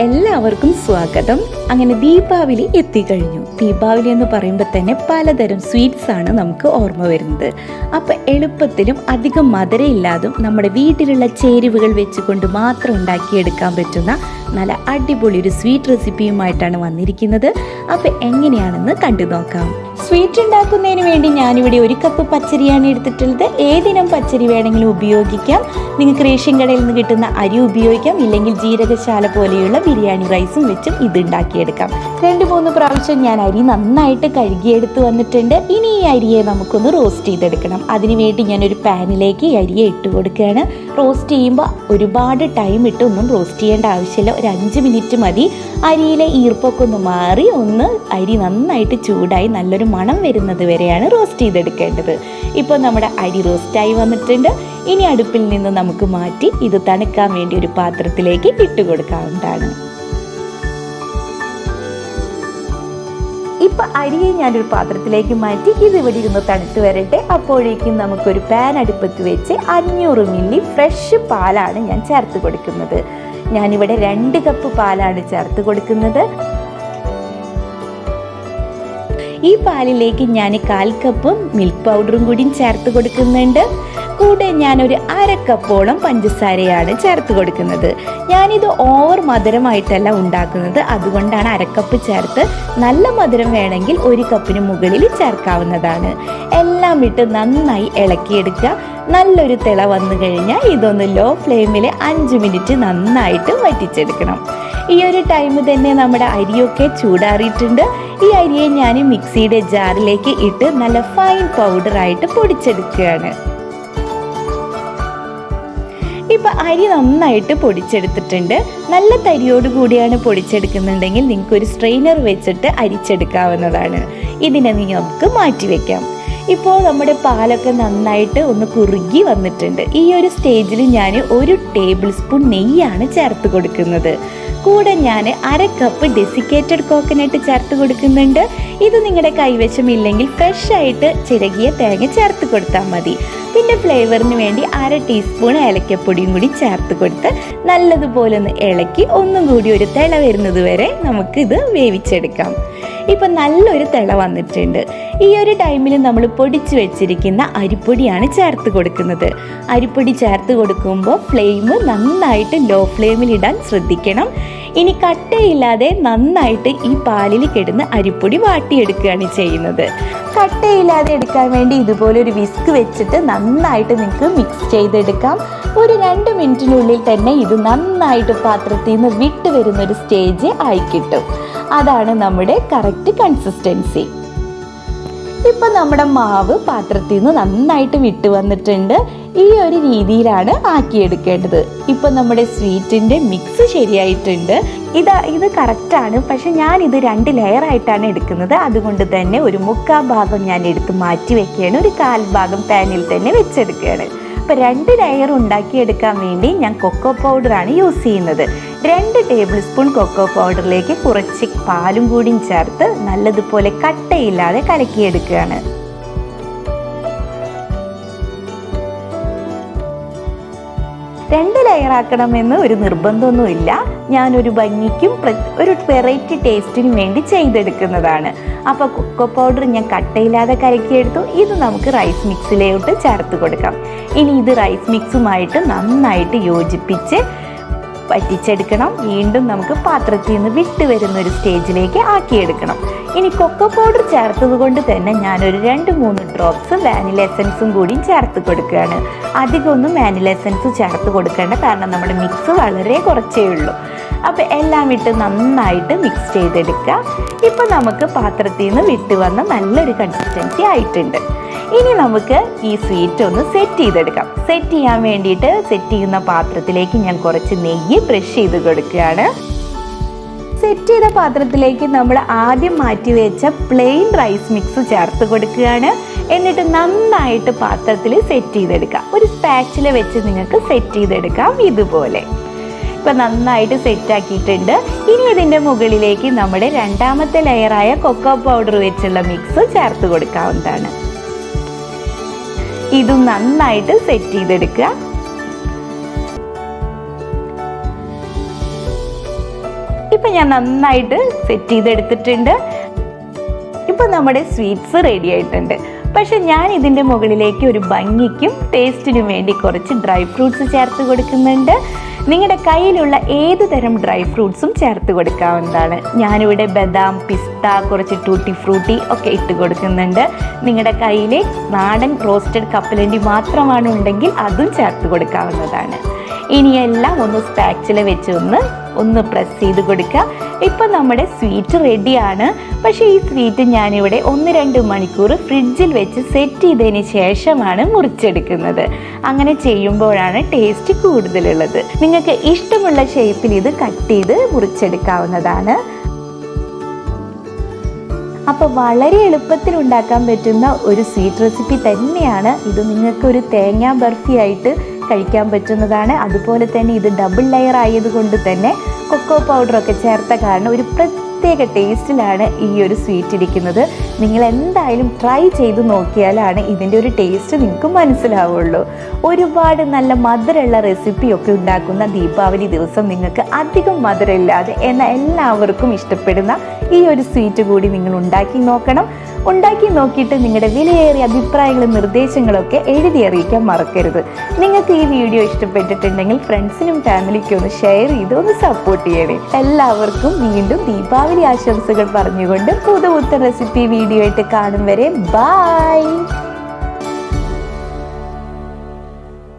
എല്ലാവർക്കും സ്വാഗതം. അങ്ങനെ ദീപാവലി എത്തിക്കഴിഞ്ഞു. ദീപാവലി എന്ന് പറയുമ്പോൾ തന്നെ പലതരം സ്വീറ്റ്സ് ആണ് നമുക്ക് ഓർമ്മ വരുന്നത്. അപ്പോൾ എളുപ്പത്തിലും അധികം മധുരമില്ലാതും നമ്മുടെ വീട്ടിലുള്ള ചേരുവകൾ വെച്ചുകൊണ്ട് മാത്രം ഉണ്ടാക്കിയെടുക്കാൻ പറ്റുന്ന നല്ല അടിപൊളി ഒരു സ്വീറ്റ് റെസിപ്പിയുമായിട്ടാണ് വന്നിരിക്കുന്നത്. അപ്പോൾ എങ്ങനെയാണെന്ന് കണ്ടു നോക്കാം. സ്വീറ്റ് ഉണ്ടാക്കുന്നതിന് വേണ്ടി ഞാനിവിടെ 1 കപ്പ് പച്ചരിയാണ് എടുത്തിട്ടുള്ളത്. ഏതിനം പച്ചരി വേണമെങ്കിലും ഉപയോഗിക്കാം. നിങ്ങൾക്ക് റേഷൻ കടയിൽ നിന്ന് കിട്ടുന്ന അരി ഉപയോഗിക്കാം, ഇല്ലെങ്കിൽ ജീരകശാല പോലെയുള്ള ബിരിയാണി റൈസും വെച്ചും ഇത് ഉണ്ടാക്കിയെടുക്കാം. 2-3 പ്രാവശ്യം ഞാൻ അരി നന്നായിട്ട് കഴുകിയെടുത്ത് വന്നിട്ടുണ്ട്. ഇനി ഈ അരിയെ നമുക്കൊന്ന് റോസ്റ്റ് ചെയ്തെടുക്കണം. അതിനുവേണ്ടി ഞാനൊരു പാനിലേക്ക് ഈ അരിയെ ഇട്ട് കൊടുക്കുകയാണ്. റോസ്റ്റ് ചെയ്യുമ്പോൾ ഒരുപാട് ടൈം ഇട്ട് ഒന്നും റോസ്റ്റ് ചെയ്യേണ്ട ആവശ്യമില്ല. ഒരു 5 മിനിറ്റ് മതി. അരിയിലെ ഈർപ്പൊക്കെ ഒന്ന് മാറി അരി നന്നായിട്ട് ചൂടായി നല്ലൊരു മണം വരുന്നത് വരെയാണ് റോസ്റ്റ് ചെയ്തെടുക്കേണ്ടത്. ഇപ്പോൾ നമ്മുടെ അരി റോസ്റ്റായി വന്നിട്ടുണ്ട്. ഇനി അടുപ്പിൽ നിന്ന് നമുക്ക് മാറ്റി ഇത് തണുക്കാൻ വേണ്ടി ഒരു പാത്രത്തിലേക്ക് ഇട്ട് കൊടുക്കാവുന്നതാണ്. ഇപ്പം അരിയെ ഞാനൊരു പാത്രത്തിലേക്ക് മാറ്റി ഇത് ഇവിടെ ഇരുന്ന് തണുത്ത് വരട്ടെ. അപ്പോഴേക്കും നമുക്കൊരു പാൻ അടുപ്പത്ത് വെച്ച് 500 മില്ലി ഫ്രഷ് പാലാണ് ഞാൻ ചേർത്ത് കൊടുക്കുന്നത്. ഞാനിവിടെ 2 കപ്പ് പാലാണ് ചേർത്ത് കൊടുക്കുന്നത്. ഈ പാലിലേക്ക് ഞാൻ 1/4 കപ്പ് മിൽക്ക് പൗഡറും കൂടി ചേർത്ത് കൊടുക്കുന്നുണ്ട്. കൂടെ ഞാനൊരു 1/2 കപ്പോളം പഞ്ചസാരയാണ് ചേർത്ത് കൊടുക്കുന്നത്. ഞാനിത് ഓവർ മധുരമായിട്ടല്ല ഉണ്ടാക്കുന്നത്, അതുകൊണ്ടാണ് 1/2 കപ്പ് ചേർത്ത്. നല്ല മധുരം വേണമെങ്കിൽ 1 കപ്പിന് മുകളിൽ ചേർക്കാവുന്നതാണ്. എല്ലാം ഇട്ട് നന്നായി ഇളക്കിയെടുക്കുക. നല്ലൊരു തിള വന്നു കഴിഞ്ഞാൽ ഇതൊന്ന് ലോ ഫ്ലെയിമിൽ 5 മിനിറ്റ് നന്നായിട്ട് വറ്റിച്ചെടുക്കണം. ഈ ഒരു ടൈം തന്നെ നമ്മുടെ അരിയൊക്കെ ചൂടാറിയിട്ടുണ്ട്. ഈ അരിയെ ഞാൻ മിക്സിയുടെ ജാറിലേക്ക് ഇട്ട് നല്ല ഫൈൻ പൗഡറായിട്ട് പൊടിച്ചെടുക്കുകയാണ്. ഇപ്പം അരി നന്നായിട്ട് പൊടിച്ചെടുത്തിട്ടുണ്ട്. നല്ല തരിയോട് കൂടിയാണ് പൊടിച്ചെടുക്കുന്നുണ്ടെങ്കിൽ നിങ്ങൾക്കൊരു സ്ട്രെയിനർ വെച്ചിട്ട് അരിച്ചെടുക്കാവുന്നതാണ്. ഇതിനെ നമുക്ക് മാറ്റിവെക്കാം. ഇപ്പോൾ നമ്മുടെ പാലൊക്കെ നന്നായിട്ട് ഒന്ന് കുറുകി വന്നിട്ടുണ്ട്. ഈ ഒരു സ്റ്റേജിൽ ഞാൻ 1 ടേബിൾ സ്പൂൺ നെയ്യാണ് ചേർത്ത് കൊടുക്കുന്നത്. കൂടെ ഞാൻ 1/2 കപ്പ് ഡെസിക്കേറ്റഡ് കോക്കനട്ട് ചേർത്ത് കൊടുക്കുന്നുണ്ട്. ഇത് നിങ്ങളുടെ കൈവശമില്ലെങ്കിൽ ഫ്രഷ് ആയിട്ട് ചിരകിയ തേങ്ങ ചേർത്ത് കൊടുത്താൽ മതി. പിന്നെ ഫ്ലേവറിന് വേണ്ടി 1/2 ടീസ്പൂൺ ഏലക്കപ്പൊടിയും കൂടി ചേർത്ത് കൊടുത്ത് നല്ലതുപോലെ ഒന്ന് ഇളക്കി ഒന്നും കൂടി ഒരു തിള വരുന്നത് വരെ നമുക്കിത് വേവിച്ചെടുക്കാം. ഇപ്പം നല്ലൊരു തിള വന്നിട്ടുണ്ട്. ഈ ഒരു ടൈമിൽ നമ്മൾ പൊടിച്ചു വെച്ചിരിക്കുന്ന അരിപ്പൊടിയാണ് ചേർത്ത് കൊടുക്കുന്നത്. അരിപ്പൊടി ചേർത്ത് കൊടുക്കുമ്പോൾ ഫ്ലെയിം നന്നായിട്ട് ലോ ഫ്ലെയിമിൽ ഇടാൻ ശ്രദ്ധിക്കണം. ഇനി കട്ടയില്ലാതെ നന്നായിട്ട് ഈ പാലിൽ കിടന്ന് അരിപ്പൊടി വാട്ടിയെടുക്കുകയാണ് ചെയ്യുന്നത്. കട്ടയില്ലാതെ എടുക്കാൻ വേണ്ടി ഇതുപോലെ ഒരു വിസ്ക് വെച്ചിട്ട് നന്നായിട്ട് നിങ്ങൾക്ക് മിക്സ് ചെയ്തെടുക്കാം. ഒരു 2 മിനിറ്റിനുള്ളിൽ തന്നെ ഇത് നന്നായിട്ട് പാത്രത്തിൽ നിന്ന് വിട്ട് വരുന്നൊരു സ്റ്റേജ് ആയി കിട്ടും. അതാണ് നമ്മുടെ കറക്റ്റ് കൺസിസ്റ്റൻസി. ഇപ്പം നമ്മുടെ മാവ് പാത്രത്തിൽ നിന്ന് നന്നായിട്ട് വിട്ട് വന്നിട്ടുണ്ട്. ഈ ഒരു രീതിയിലാണ് ആക്കിയെടുക്കേണ്ടത്. ഇപ്പം നമ്മുടെ സ്വീറ്റിൻ്റെ മിക്സ് ശരിയായിട്ടുണ്ട്. ഇത് കറക്റ്റാണ്. പക്ഷെ ഞാനിത് 2 ലെയറായിട്ടാണ് എടുക്കുന്നത്. അതുകൊണ്ട് തന്നെ ഒരു 1/4 ഭാഗം ഞാൻ എടുത്ത് മാറ്റി വെക്കുകയാണ്. ഒരു 1/4 ഭാഗം പാനിൽ തന്നെ വെച്ചെടുക്കുകയാണ്. അപ്പോൾ 2 ലെയർ ഉണ്ടാക്കിയെടുക്കാൻ വേണ്ടി ഞാൻ കൊക്കോ പൗഡറാണ് യൂസ് ചെയ്യുന്നത്. 2 ടേബിൾ സ്പൂൺ കൊക്കോ പൗഡറിലേക്ക് കുറച്ച് പാലും കൂടി ചേർത്ത് നല്ലതുപോലെ കട്ടയില്ലാതെ കലക്കിയെടുക്കുകയാണ്. 2 ലെയർ ആക്കണമെന്ന് ഒരു നിർബന്ധമൊന്നുമില്ല. ഞാനൊരു ഭംഗിക്കും ഒരു വെറൈറ്റി ടേസ്റ്റിനും വേണ്ടി ചെയ്തെടുക്കുന്നതാണ്. അപ്പോൾ കൊക്കോ പൗഡർ ഞാൻ കട്ടയില്ലാതെ കലക്കിയെടുത്തു. ഇത് നമുക്ക് റൈസ് മിക്സിലോട്ട് ചേർത്ത് കൊടുക്കാം. ഇനി ഇത് റൈസ് മിക്സുമായിട്ട് നന്നായിട്ട് യോജിപ്പിച്ച് വറ്റിച്ചെടുക്കണം. വീണ്ടും നമുക്ക് പാത്രത്തിൽ നിന്ന് വിട്ട് വരുന്നൊരു സ്റ്റേജിലേക്ക് ആക്കിയെടുക്കണം. ഇനി കൊക്കോ പൗഡർ ചേർത്തത് കൊണ്ട് തന്നെ ഞാനൊരു 2-3 ഡ്രോപ്സ് വാനില എസൻസും കൂടി ചേർത്ത് കൊടുക്കുകയാണ്. അധികമൊന്നും വാനില എസൻസ് ചേർത്ത് കൊടുക്കേണ്ട, കാരണം നമ്മുടെ മിക്സ് വളരെ കുറച്ചേ ഉള്ളൂ. അപ്പോൾ എല്ലാം ഇട്ട് നന്നായിട്ട് മിക്സ് ചെയ്തെടുക്കുക. ഇപ്പം നമുക്ക് പാത്രത്തിൽ നിന്ന് വിട്ട് വന്ന നല്ലൊരു കൺസിസ്റ്റൻസി ആയിട്ടുണ്ട്. ഇനി നമുക്ക് ഈ സ്വീറ്റ് ഒന്ന് സെറ്റ് ചെയ്തെടുക്കാം. സെറ്റ് ചെയ്യാൻ വേണ്ടിയിട്ട് സെറ്റ് ചെയ്യുന്ന പാത്രത്തിലേക്ക് ഞാൻ കുറച്ച് നെയ്യ് ബ്രഷ് ചെയ്ത് കൊടുക്കുകയാണ്. സെറ്റ് ചെയ്ത പാത്രത്തിലേക്ക് നമ്മൾ ആദ്യം മാറ്റി വെച്ച പ്ലെയിൻ റൈസ് മിക്സ് ചേർത്ത് കൊടുക്കുകയാണ്. എന്നിട്ട് നന്നായിട്ട് പാത്രത്തിൽ സെറ്റ് ചെയ്തെടുക്കാം. ഒരു സ്പാച്ചില വെച്ച് നിങ്ങൾക്ക് സെറ്റ് ചെയ്തെടുക്കാം ഇതുപോലെ. ഇപ്പം നന്നായിട്ട് സെറ്റാക്കിയിട്ടുണ്ട്. ഇനി ഇതിൻ്റെ മുകളിലേക്ക് നമ്മുടെ 2ാമത്തെ ലെയറായ കൊക്കോ പൗഡർ വെച്ചുള്ള മിക്സ് ചേർത്ത് കൊടുക്കാവുന്നതാണ്. ഇതും നന്നായിട്ട് സെറ്റ് ചെയ്തെടുക്കുക. ഇപ്പം ഞാൻ നന്നായിട്ട് സെറ്റ് ചെയ്തെടുത്തിട്ടുണ്ട്. ഇപ്പം നമ്മുടെ സ്വീറ്റ്സ് റെഡി ആയിട്ടുണ്ട്. പക്ഷെ ഞാൻ ഇതിൻ്റെ മുകളിലേക്ക് ഒരു ഭംഗിക്കും ടേസ്റ്റിനും വേണ്ടി കുറച്ച് ഡ്രൈ ഫ്രൂട്ട്സ് ചേർത്ത് കൊടുക്കുന്നുണ്ട്. നിങ്ങളുടെ കയ്യിലുള്ള ഏത് തരം ഡ്രൈ ഫ്രൂട്ട്സും ചേർത്ത് കൊടുക്കാവുന്നതാണ്. ഞാനിവിടെ ബദാം, പിസ്ത, കുറച്ച് ടൂട്ടി ഫ്രൂട്ടി ഒക്കെ ഇട്ട് കൊടുക്കുന്നുണ്ട്. നിങ്ങളുടെ കയ്യിൽ നാടൻ റോസ്റ്റഡ് കപ്പലണ്ടി മാത്രമാണ് ഉണ്ടെങ്കിൽ അതും ചേർത്ത് കൊടുക്കാവുന്നതാണ്. ഇനിയെല്ലാം ഒന്ന് സ്പാച്ചില വെച്ച് ഒന്ന് പ്രസ് ചെയ്ത് കൊടുക്കുക. ഇപ്പം നമ്മുടെ സ്വീറ്റ് റെഡിയാണ്. പക്ഷേ ഈ സ്വീറ്റ് ഞാനിവിടെ 1-2 മണിക്കൂർ ഫ്രിഡ്ജിൽ വെച്ച് സെറ്റ് ചെയ്തതിന് ശേഷമാണ് മുറിച്ചെടുക്കുന്നത്. അങ്ങനെ ചെയ്യുമ്പോഴാണ് ടേസ്റ്റ് കൂടുതലുള്ളത്. നിങ്ങൾക്ക് ഇഷ്ടമുള്ള ഷേപ്പിൽ ഇത് കട്ട് ചെയ്ത് മുറിച്ചെടുക്കാവുന്നതാണ്. അപ്പോൾ വളരെ എളുപ്പത്തിൽ ഉണ്ടാക്കാൻ പറ്റുന്ന ഒരു സ്വീറ്റ് റെസിപ്പി തന്നെയാണ് ഇത്. നിങ്ങൾക്കൊരു തേങ്ങാ ബർഫി ആയിട്ട് കഴിക്കാൻ പറ്റുന്നതാണ്. അതുപോലെ തന്നെ ഇത് ഡബിൾ ലെയർ ആയതുകൊണ്ട് തന്നെ കൊക്കോ പൗഡറൊക്കെ ചേർത്ത കാരണം ഒരു പ്രത്യേക ടേസ്റ്റിലാണ് ഈ ഒരു സ്വീറ്റ് ഇരിക്കുന്നത്. നിങ്ങൾ എന്തായാലും ട്രൈ ചെയ്ത് നോക്കിയാലാണ് ഇതിൻ്റെ ഒരു ടേസ്റ്റ് നിങ്ങൾക്ക് മനസ്സിലാവുള്ളൂ. ഒരുപാട് നല്ല മധുരമുള്ള റെസിപ്പിയൊക്കെ ഉണ്ടാക്കുന്ന ദീപാവലി ദിവസം നിങ്ങൾക്ക് അധികം മധുരമില്ലാതെ എന്നാൽ എല്ലാവർക്കും ഇഷ്ടപ്പെടുന്ന ഈ ഒരു സ്വീറ്റ് കൂടി നിങ്ങൾ ഉണ്ടാക്കി നോക്കണം. ഉണ്ടാക്കി നോക്കിയിട്ട് നിങ്ങളുടെ വിലയേറിയ അഭിപ്രായങ്ങളും നിർദ്ദേശങ്ങളൊക്കെ എഴുതി അറിയിക്കാൻ മറക്കരുത്. നിങ്ങൾക്ക് ഈ വീഡിയോ ഇഷ്ടപ്പെട്ടിട്ടുണ്ടെങ്കിൽ ഫ്രണ്ട്സിനും ഫാമിലിക്കും ഒന്ന് ഷെയർ ചെയ്ത് ഒന്ന് സപ്പോർട്ട് ചെയ്യണേ. എല്ലാവർക്കും വീണ്ടും ദീപാവലി ആശംസകൾ പറഞ്ഞുകൊണ്ട് പുതുപുത്തൻ റെസിപ്പി വീഡിയോ ആയിട്ട് കാണും വരെ ബൈ.